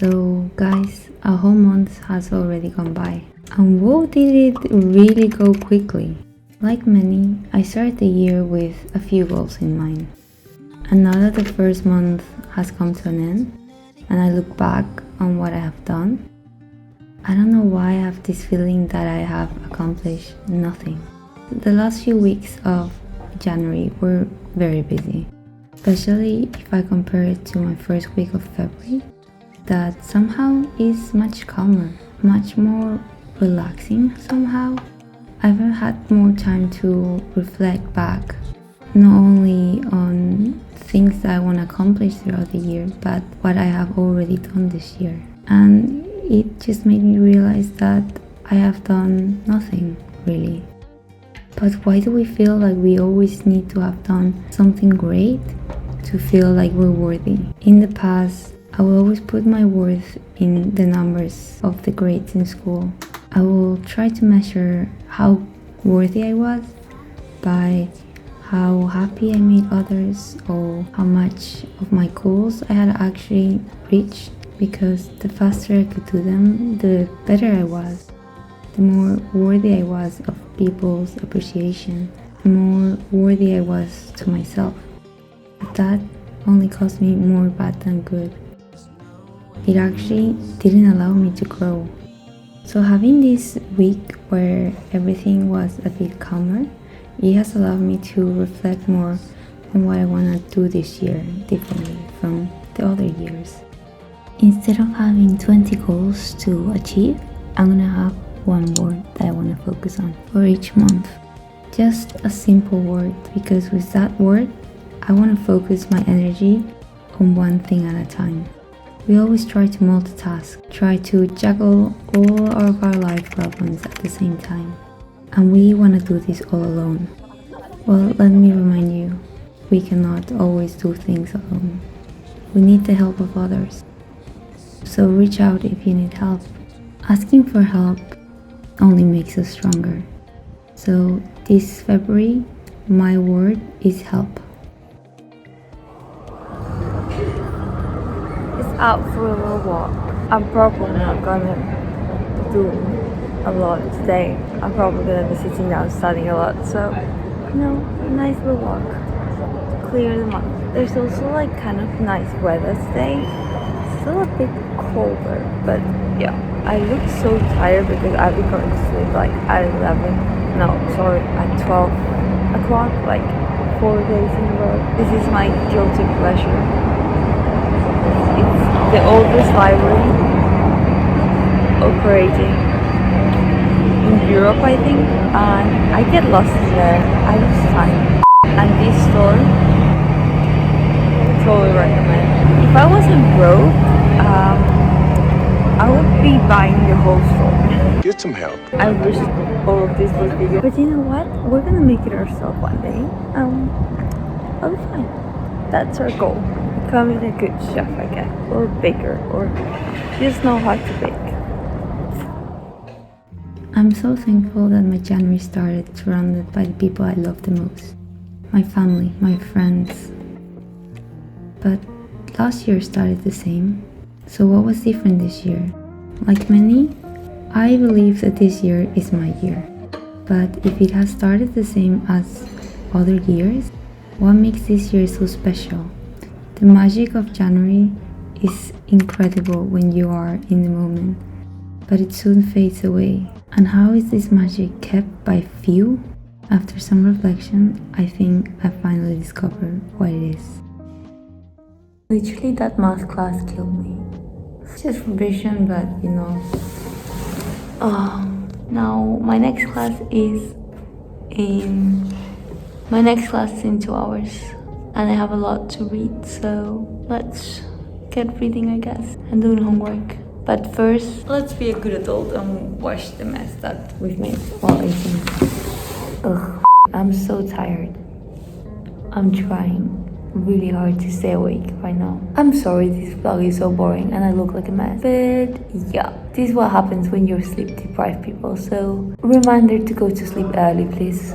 So guys, a whole month has already gone by. And whoa, did it really go quickly. Like many, I started the year with a few goals in mind. And now that the first month has come to an end, and I look back on what I have done, I don't know why I have this feeling that I have accomplished nothing. The last few weeks of January were very busy, especially if I compare it to my first week of February, that somehow is much calmer, much more relaxing somehow. I've had more time to reflect back, not only on things that I want to accomplish throughout the year, but what I have already done this year. And it just made me realize that I have done nothing, really. But why do we feel like we always need to have done something great to feel like we're worthy? In the past, I will always put my worth in the numbers of the grades in school. I will try to measure how worthy I was by how happy I made others or how much of my goals I had actually reached, because the faster I could do them, the better I was. The more worthy I was of people's appreciation, the more worthy I was to myself. But that only caused me more bad than good. It actually didn't allow me to grow. So having this week where everything was a bit calmer, it has allowed me to reflect more on what I want to do this year differently from the other years. Instead of having 20 goals to achieve, I'm gonna have one word that I want to focus on for each month. Just a simple word, because with that word, I want to focus my energy on one thing at a time. We always try to multitask, try to juggle all of our life problems at the same time. And we want to do this all alone. Well, let me remind you, we cannot always do things alone. We need the help of others. So reach out if you need help. Asking for help only makes us stronger. So this February, my word is help. It's out for a little walk. I'm probably not gonna do a lot today. I'm probably gonna be sitting down studying a lot. So, a nice little walk to clear the mind. There's also like kind of nice weather today. Still a bit colder, but yeah. I look so tired because I've been going to sleep like at 12 o'clock, like 4 days in a row. This is my guilty pleasure. It's the oldest library operating in Europe, I think, and I get lost in there. I lose time. And this store, totally recommend. If I wasn't broke, I would be buying the whole store. Get some help. I wish all of this was bigger. But you know what? We're gonna make it ourselves one day. I'll be fine. That's our goal. Becoming a good chef, I guess. Or baker. Or just know how to bake. I'm so thankful that my January started surrounded by the people I love the most. My family, my friends. But last year started the same. So what was different this year? Like many, I believe that this year is my year. But if it has started the same as other years, what makes this year so special? The magic of January is incredible when you are in the moment, but it soon fades away. And how is this magic kept by few? After some reflection, I think I finally discovered what it is. Literally, that math class killed me. It's just revision, but now my next class is in 2 hours, and I have a lot to read, so let's get reading, I guess, and doing homework. But first, let's be a good adult and wash the mess that we've made while eating. Ugh, I'm so tired. I'm trying really hard to stay awake right now. I'm sorry this vlog is so boring and I look like a mess, but yeah, this is what happens when you're sleep deprived people, so reminder to go to sleep early, please.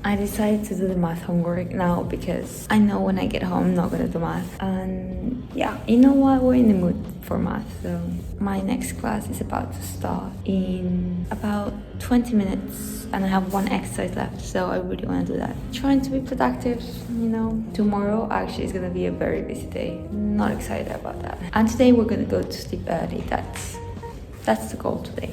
I decided to do the math homework now because I know when I get home I'm not gonna do math. And yeah, you know what? We're in the mood for math. So my next class is about to start in about 20 minutes and I have one exercise left, so I really want to do that. Trying to be productive, you know. Tomorrow actually is gonna be a very busy day. Not excited about that. And today we're gonna go to sleep early. That's the goal today.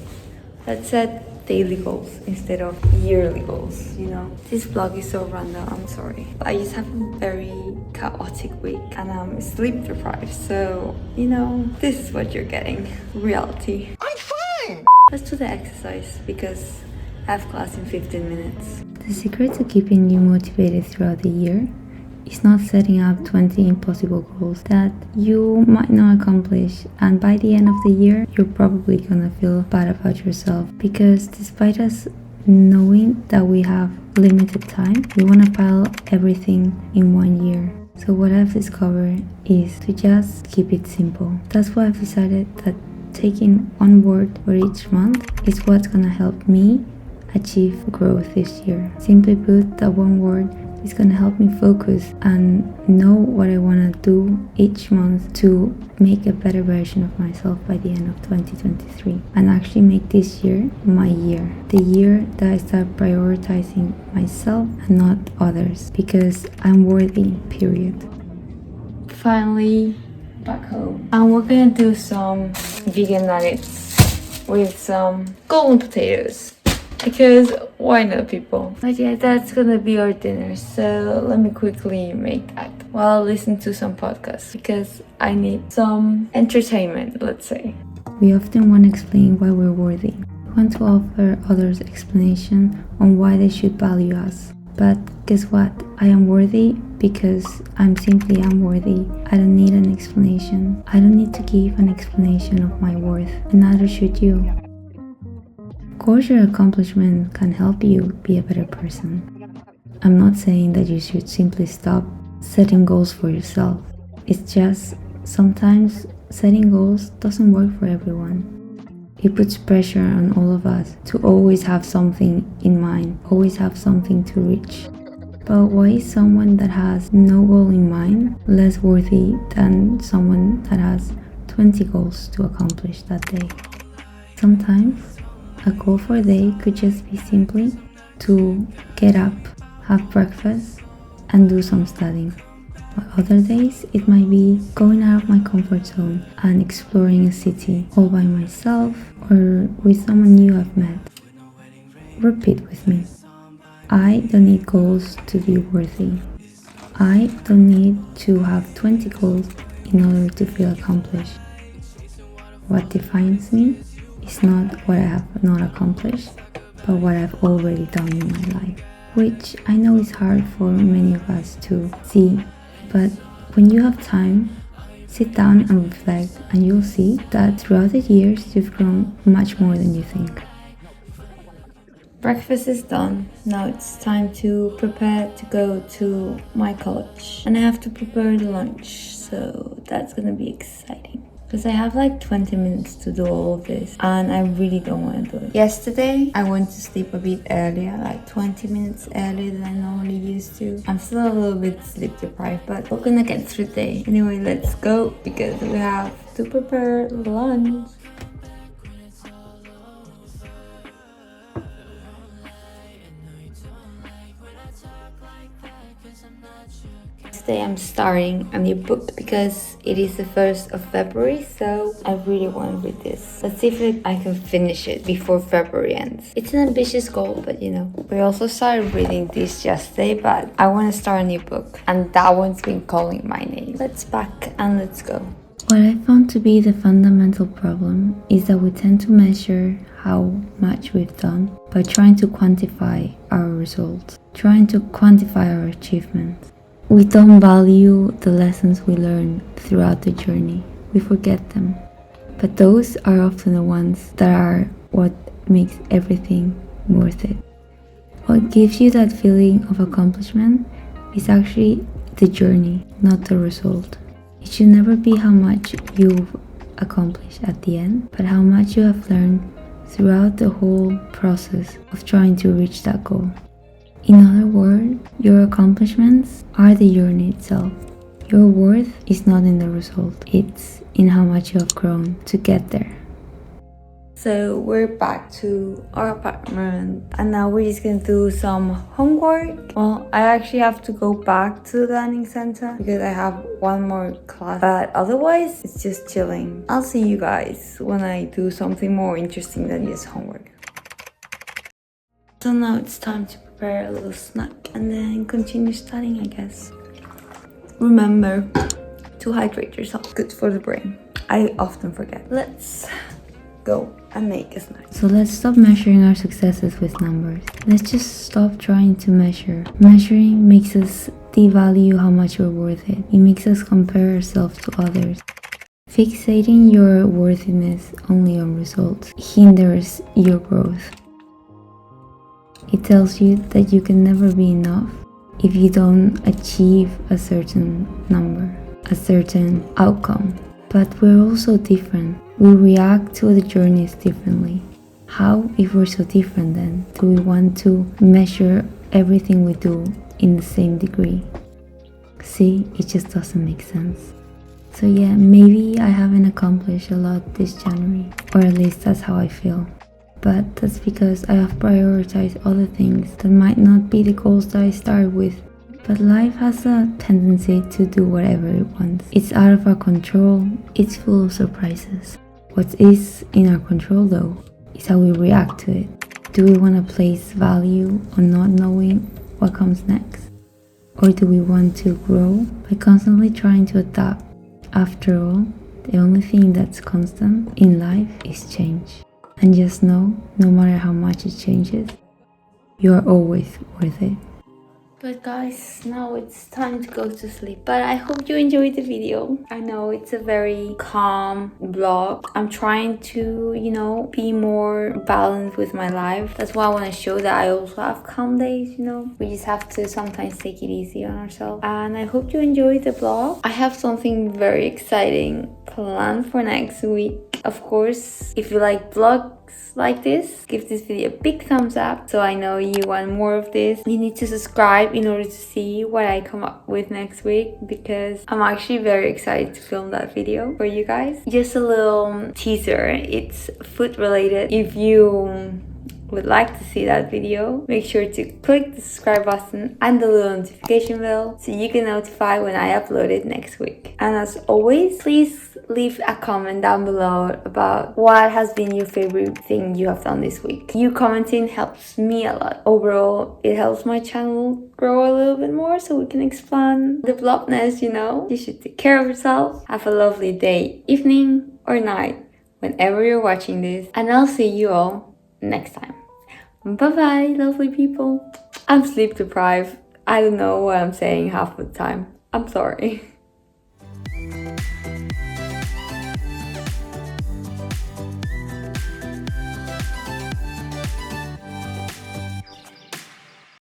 Let's set daily goals instead of yearly goals, you know. This vlog is so random, I'm sorry. I just have a very chaotic week and I'm sleep deprived, so, you know, this is what you're getting. Reality. I'm fine! Let's do the exercise because I have class in 15 minutes. The secret to keeping you motivated throughout the year is not setting up 20 impossible goals that you might not accomplish, and by the end of the year you're probably gonna feel bad about yourself, because despite us knowing that we have limited time, we want to pile everything in 1 year. So what I've discovered is to just keep it simple. That's why I've decided that taking one word for each month is what's gonna help me achieve growth this year. Simply put, that one word is going to help me focus and know what I want to do each month to make a better version of myself by the end of 2023, and actually make this year my year, the year that I start prioritizing myself and not others, because I'm worthy, period. Finally back home, and we're gonna do some vegan nuggets with some golden potatoes. Because why not, people? But yeah, that's gonna be our dinner, so let me quickly make that while I listen to some podcasts, because I need some entertainment, let's say. We often want to explain why we're worthy. We want to offer others explanation on why they should value us. But guess what? I am worthy because I'm simply unworthy. I don't need an explanation. I don't need to give an explanation of my worth, and neither should you. Of course, your accomplishment can help you be a better person. I'm not saying that you should simply stop setting goals for yourself. It's just sometimes setting goals doesn't work for everyone. It puts pressure on all of us to always have something in mind, always have something to reach. But why is someone that has no goal in mind less worthy than someone that has 20 goals to accomplish that day? Sometimes a goal for a day could just be simply to get up, have breakfast, and do some studying. But other days, it might be going out of my comfort zone and exploring a city all by myself or with someone new I've met. Repeat with me. I don't need goals to be worthy. I don't need to have 20 goals in order to feel accomplished. What defines me is not what I have not accomplished, but what I've already done in my life, which I know is hard for many of us to see, but when you have time, sit down and reflect, and you'll see that throughout the years you've grown much more than you think. Breakfast is done. Now it's time to prepare to go to my college, and I have to prepare the lunch, so that's gonna be exciting. Because I have like 20 minutes to do all of this and I really don't want to do it. Yesterday I went to sleep a bit earlier, like 20 minutes earlier than I normally used to. I'm still a little bit sleep deprived, but we're gonna get through the day. Anyway, let's go because we have to prepare lunch. Today I'm starting a new book because it is the 1st of February, so I really want to read this. Let's see if I can finish it before February ends. It's an ambitious goal, but you know. We also started reading this yesterday, but I want to start a new book, and that one's been calling my name. Let's pack and let's go. What I found to be the fundamental problem is that we tend to measure how much we've done by trying to quantify our results, trying to quantify our achievements. We don't value the lessons we learn throughout the journey. We forget them. But those are often the ones that are what makes everything worth it. What gives you that feeling of accomplishment is actually the journey, not the result. It should never be how much you've accomplished at the end, but how much you have learned throughout the whole process of trying to reach that goal. In other words, your accomplishments are the journey itself. Your worth is not in the result, it's in how much you have grown to get there. So we're back to our apartment and now we're just gonna do some homework. Well, I actually have to go back to the learning center because I have one more class, but otherwise it's just chilling. I'll see you guys when I do something more interesting than just homework. So now it's time to prepare a little snack and then continue studying, I guess. Remember to hydrate yourself, good for the brain. I often forget. Let's go and make a snack. So let's stop measuring our successes with numbers. Let's just stop trying to measure. Measuring makes us devalue how much we're worth it. It makes us compare ourselves to others. Fixating your worthiness only on results hinders your growth. It tells you that you can never be enough if you don't achieve a certain number, a certain outcome. But we're also different. We react to the journeys differently. How, if we're so different then, do we want to measure everything we do in the same degree? See, it just doesn't make sense. So yeah, maybe I haven't accomplished a lot this January, or at least that's how I feel. But that's because I have prioritized other things that might not be the goals that I started with. But life has a tendency to do whatever it wants. It's out of our control, it's full of surprises. What is in our control though, is how we react to it. Do we want to place value on not knowing what comes next? Or do we want to grow by constantly trying to adapt? After all, the only thing that's constant in life is change. And just know, no matter how much it changes, you are always worth it. But guys, now it's time to go to sleep. But I hope you enjoyed the video. I know it's a very calm vlog. I'm trying to, be more balanced with my life. That's why I want to show that I also have calm days, We just have to sometimes take it easy on ourselves. And I hope you enjoyed the vlog. I have something very exciting planned for next week. Of course, if you like vlogs like this, give this video a big thumbs up so I know you want more of this. You need to subscribe in order to see what I come up with next week because I'm actually very excited to film that video for you guys. Just a little teaser, it's food related. If you would like to see that video, make sure to click the subscribe button and the little notification bell so you get notified when I upload it next week. And as always, please leave a comment down below about what has been your favorite thing you have done this week. You commenting helps me a lot. Overall, it helps my channel grow a little bit more so we can expand the vlogness, You should take care of yourself. Have a lovely day, evening or night, whenever you're watching this. And I'll see you all next time. Bye bye, lovely people. I'm sleep deprived. I don't know what I'm saying half the time. I'm sorry.